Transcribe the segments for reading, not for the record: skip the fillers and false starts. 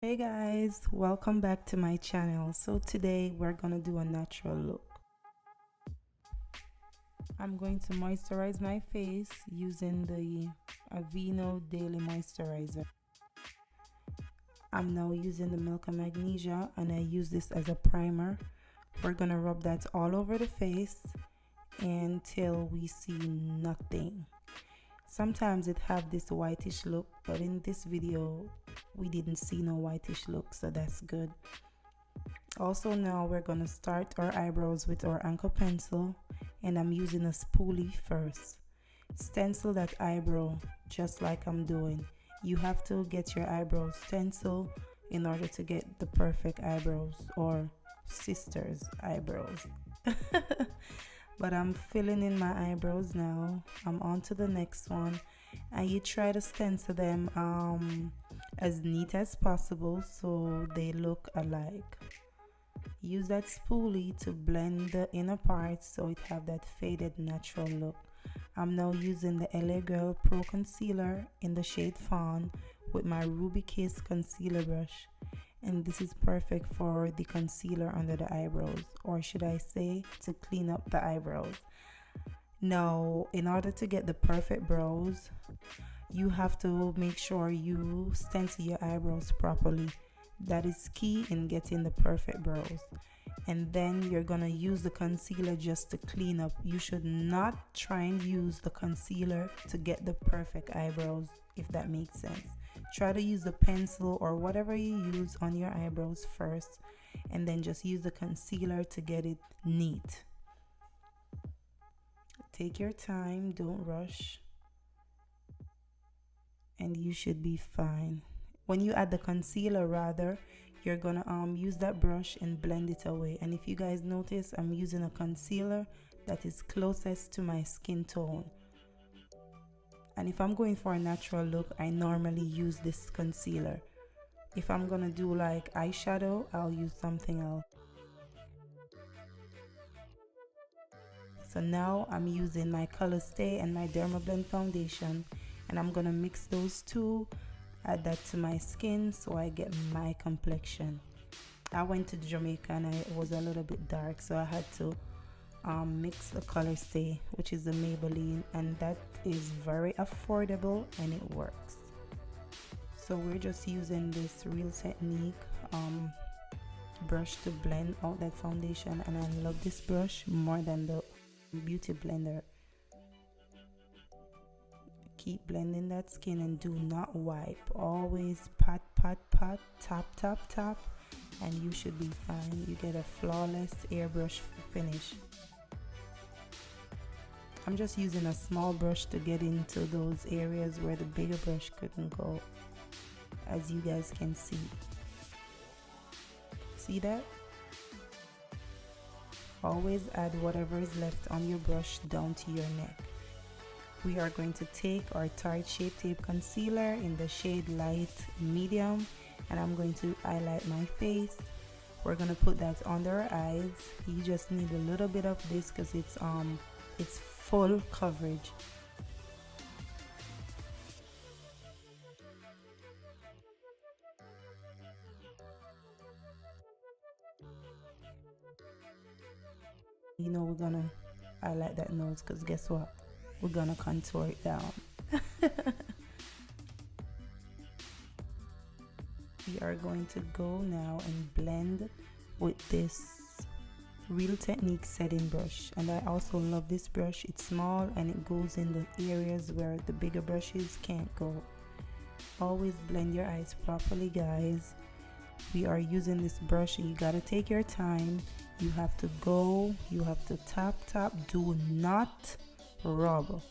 Hey guys, welcome back to my channel. So today we're gonna do a natural look. I'm going to moisturize my face using the Aveeno Daily Moisturizer. I'm now using the Milk and Magnesia and I use this as a primer. We're gonna rub that all over the face until we see nothing. Sometimes it have this whitish look, but in this video we didn't see no whitish look, so that's good. Also, now we're gonna start our eyebrows with our anchor pencil, and I'm using a spoolie first. Stencil that eyebrow just like I'm doing. You have to get your eyebrows stenciled in order to get the perfect eyebrows, or sister's eyebrows. But I'm filling in my eyebrows now. I'm on to the next one, and you try to stencil them as neat as possible so they look alike. Use that spoolie to blend the inner parts so it have that faded natural look. I'm now using the LA Girl Pro Concealer in the shade Fawn with my Ruby Kiss concealer brush, and this is perfect for the concealer under the eyebrows, or should I say to clean up the eyebrows. Now, in order to get the perfect brows, you have to make sure you stencil your eyebrows properly. That is key in getting the perfect brows. And then you're gonna use the concealer just to clean up. You should not try and use the concealer to get the perfect eyebrows, if that makes sense. Try to use the pencil or whatever you use on your eyebrows first, and then just use the concealer to get it neat. Take your time, don't rush, and you should be fine. When you add the concealer, rather, you're gonna use that brush and blend it away. And if you guys notice, I'm using a concealer that is closest to my skin tone. And if I'm going for a natural look, I normally use this concealer. If I'm gonna do like eyeshadow, I'll use something else. So now I'm using my Color Stay and my Dermablend foundation, and I'm gonna mix those two, add that to my skin so I get my complexion. I went to Jamaica and it was a little bit dark, so I had to mix the Color Stay, which is the Maybelline, and that is very affordable and it works. So we're just using this Real Technique brush to blend out that foundation, and I love this brush more than the beauty blender. Keep blending that skin and do not wipe. Always pat, pat, pat, tap, tap, tap, and you should be fine. You get a flawless airbrush finish. I'm just using a small brush to get into those areas where the bigger brush couldn't go, as you guys can see. See that? Always add whatever is left on your brush down to your neck. We are going to take our Tarte Shape Tape Concealer in the shade Light Medium, and I'm going to highlight my face. We're going to put that under our eyes. You just need a little bit of this because it's full coverage. You know, we're gonna highlight that nose because guess what? We're gonna contour it down. We are going to go now and blend with this Real Technique setting brush, and I also love this brush. It's small and it goes in the areas where the bigger brushes can't go. Always blend your eyes properly, guys. We are using this brush, you gotta take your time. You have to go, you have to tap, tap. Do not rub,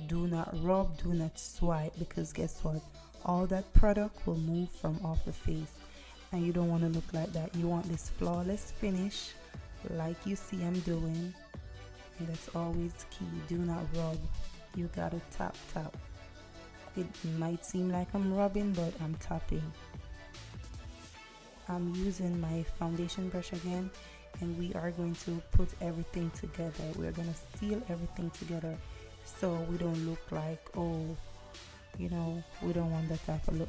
do not rub, do not swipe, because guess what? All that product will move from off the face, and you don't want to look like that. You want this flawless finish like you see I'm doing, and that's always key. Do not rub, you gotta tap, tap. It might seem like I'm rubbing, but I'm tapping. I'm using my foundation brush again, and we are going to put everything together. We're going to seal everything together so we don't look like, oh, you know, we don't want that type of look,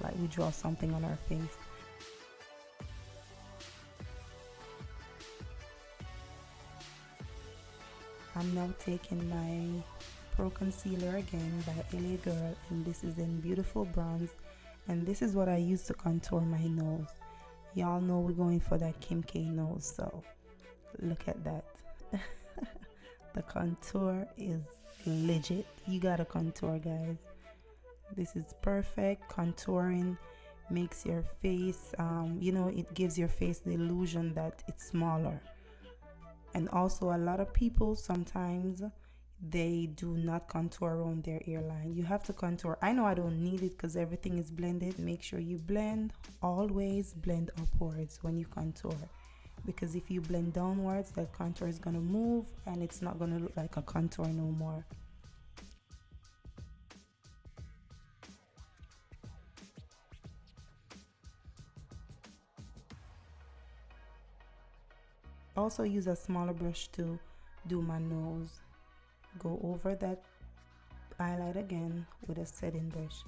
like we draw something on our face. I'm now taking my Pro Concealer again by LA Girl, and this is in Beautiful Bronze, and this is what I use to contour my nose. Y'all know we're going for that Kim K nose, so look at that. The contour is legit. You gotta contour, guys. This is perfect. Contouring makes your face, it gives your face the illusion that it's smaller. And also, a lot of people sometimes they do not contour around their hairline. You have to contour. I know I don't need it because everything is blended. Make sure you blend. Always blend upwards when you contour, because if you blend downwards, that contour is gonna move and it's not gonna look like a contour no more. Also use a smaller brush to do my nose. Go over that highlight again with a setting brush.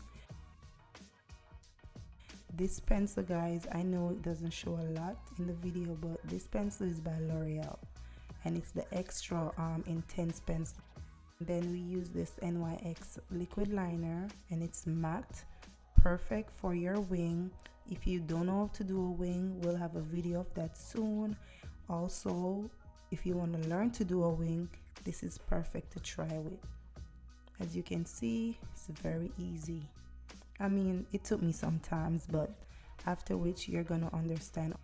This pencil, guys, I know it doesn't show a lot in the video, but this pencil is by L'Oreal and it's the extra intense pencil. Then we use this NYX liquid liner, and it's matte, perfect for your wing. If you don't know how to do a wing, we'll have a video of that soon. Also, if you want to learn to do a wing, this is perfect to try with. As you can see, it's very easy. I mean, it took me some times, but after which you're gonna understand.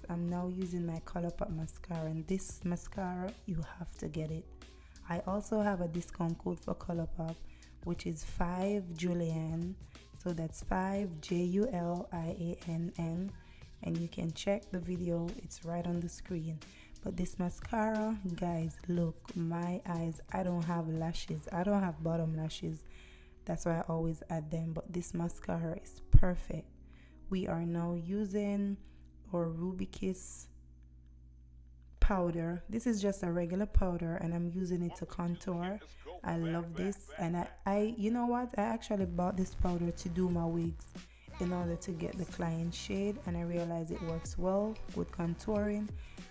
I'm now using my ColourPop mascara, and this mascara, you have to get it. I also have a discount code for ColourPop, which is 5Julianne, so that's 5JULIANN, and you can check the video, it's right on the screen. But this mascara, guys, look, my eyes, I don't have lashes, I don't have bottom lashes, that's why I always add them, but this mascara is perfect. We are now using or Ruby Kiss powder. This is just a regular powder and I'm using it to contour. I love this, and I you know what, I actually bought this powder to do my wigs in order to get the client shade, and I realized it works well with contouring,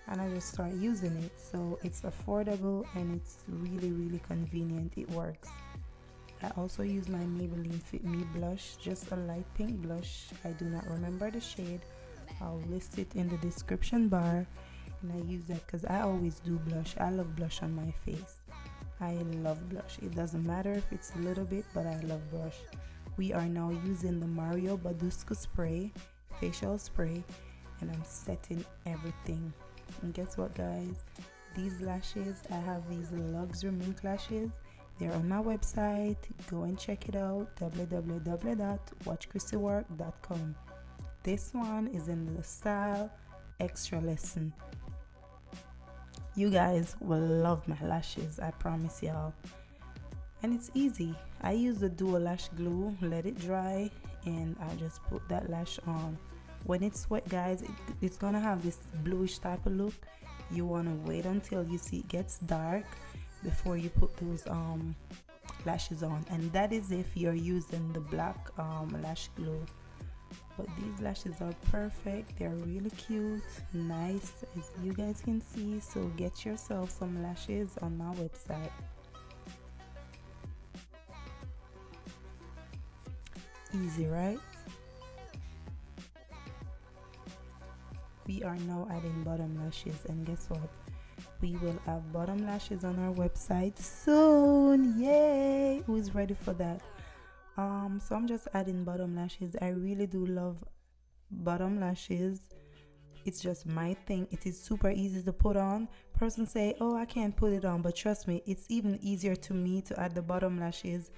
and I just start using it. So it's affordable and it's really convenient. It works. I also use my Maybelline Fit Me blush, just a light pink blush. I do not remember the shade. I'll list it in the description bar, and I use that because I always do blush. I love blush on my face. I love blush. It doesn't matter if it's a little bit, but I love blush. We are now using the Mario Badescu spray, facial spray, and I'm setting everything. And guess what, guys? These lashes, I have these luxury mink lashes. They're on my website. Go and check it out, www.watchchristywork.com. This one is in the style Extra Lesson. You guys will love my lashes, I promise y'all. And it's easy. I use the Duo Lash Glue, let it dry, and I just put that lash on. When it's wet, guys, it's gonna have this bluish type of look. You wanna wait until you see it gets dark before you put those lashes on. And that is if you're using the black lash glue. But these lashes are perfect. They're really cute, nice, as you guys can see. So get yourself some lashes on my website. Easy, right? We are now adding bottom lashes, and guess what? We will have bottom lashes on our website soon. Yay! Who is ready for that? So I'm just adding bottom lashes. I really do love bottom lashes. It's just my thing. It is super easy to put on. Person say, oh, I can't put it on, but trust me, it's even easier to me to add the bottom lashes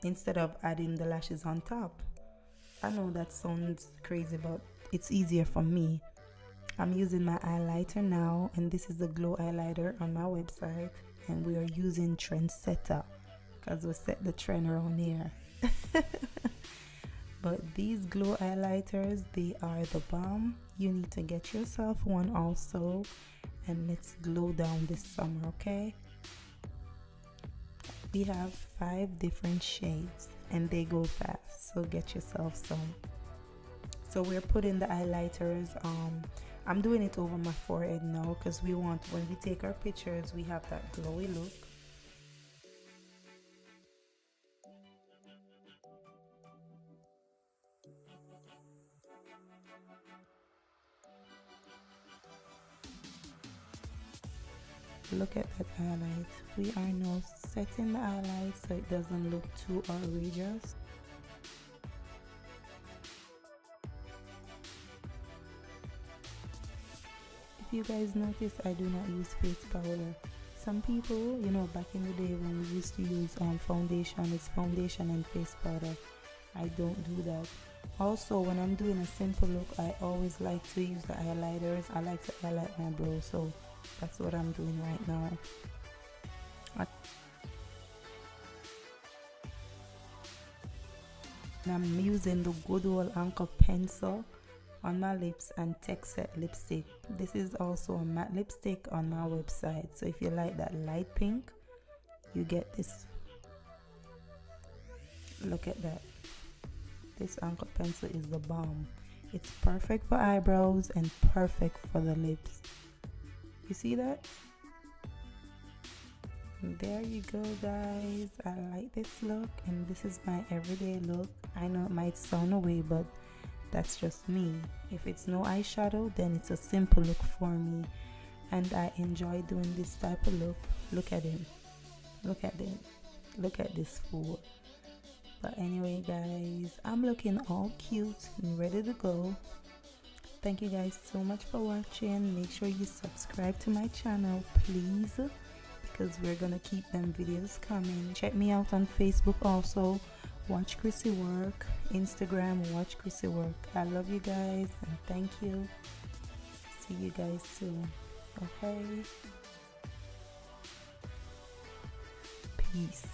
instead of adding the lashes on top. I know that sounds crazy, but it's easier for me. I'm using my highlighter now, and this is the Glow highlighter on my website, and we are using Trendsetter because we set the trend around here. But these glow highlighters, they are the bomb. You need to get yourself one also, and let's glow down this summer, okay? We have 5 different shades and they go fast, so get yourself some. So we're putting the highlighters, I'm doing it over my forehead now because we want, when we take our pictures, we have that glowy look. Look at that highlight. We are now setting the highlight so it doesn't look too outrageous. If you guys notice, I do not use face powder. Some people, you know, back in the day when we used to use foundation, it's foundation and face powder. I don't do that. Also, when I'm doing a simple look, I always like to use the highlighters. I like to highlight my brow, so that's what I'm doing right now. And I'm using the good old Anchor pencil on my lips and Tech Set lipstick. This is also a matte lipstick on my website, so if you like that light pink, you get this. Look at that. This Anchor pencil is the bomb. It's perfect for eyebrows and perfect for the lips. You see that? There you go, guys. I like this look, and this is my everyday look. I know it might sound away, but that's just me. If it's no eyeshadow, then it's a simple look for me, and I enjoy doing this type of look. Look at him. Look at him. Look at this fool. But anyway, guys, I'm looking all cute and ready to go. Thank you guys so much for watching. Make sure you subscribe to my channel, please, because we're gonna keep them videos coming. Check me out on Facebook also. Watch Chrissy work. Instagram, watch Chrissy work. I love you guys and thank you. See you guys soon. Okay? Peace.